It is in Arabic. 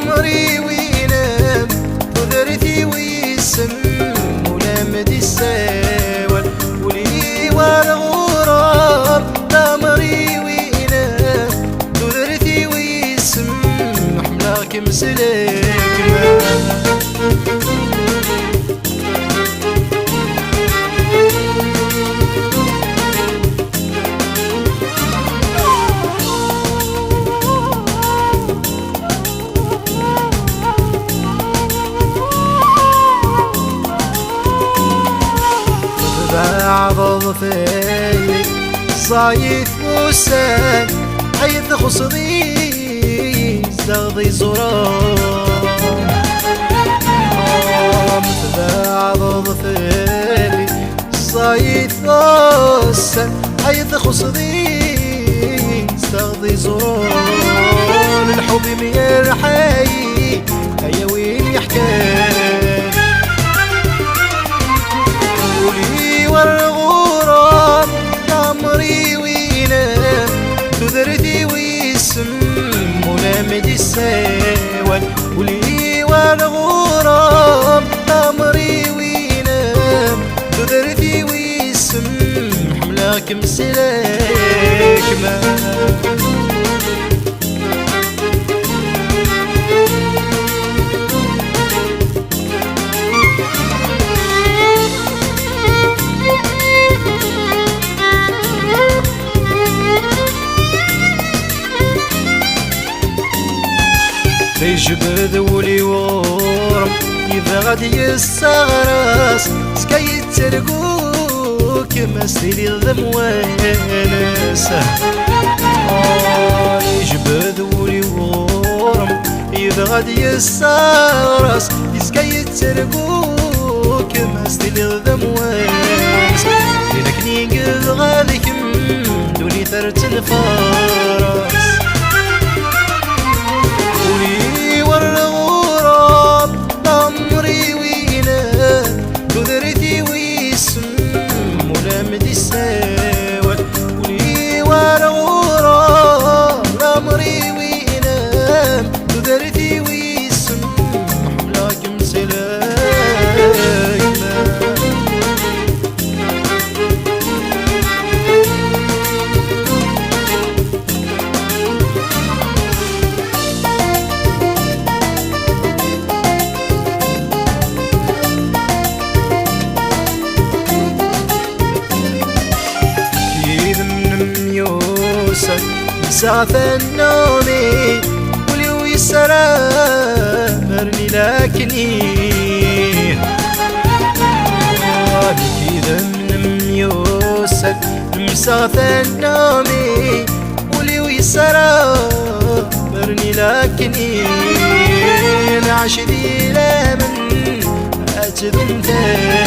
عمري وينام قدرتي ويسم ولامد الساول ولي والغراب عمري وينام قدرتي ويسم حملاك مسلك بعض ضفيري صايف وسان حيث خصني زغضي زرار بعض ضفيري صايف وسان حيث خصني زغضي زرار الحب ميرحي هيا وين يحكي والغراب عمري وينام تذرتي ويسم ملامد الساول ولي والغراب عمري وينام تذرتي ويسم حملاك مسلاك ما تجبد ولي ورم إذا غادي يستغرس سكاي ترقوك مسيلي الذموانسة يجبد ولي ورم إذا غادي يستغرس سكاي ترقوك مسيلي الذموانسة إذا كنيق غاديك دوني ثرت الفرس والغراب عمري وينام قدرتي ويسم ملامد الساول ولي والغراب عمري وينام قدرتي ويسم حملاك مسلاك مسافة النومي وليو يسرامرني لكني كذا من ميوسك مسافة النومي وليو يسرامرني لكني نعشدي لمن أتبنتك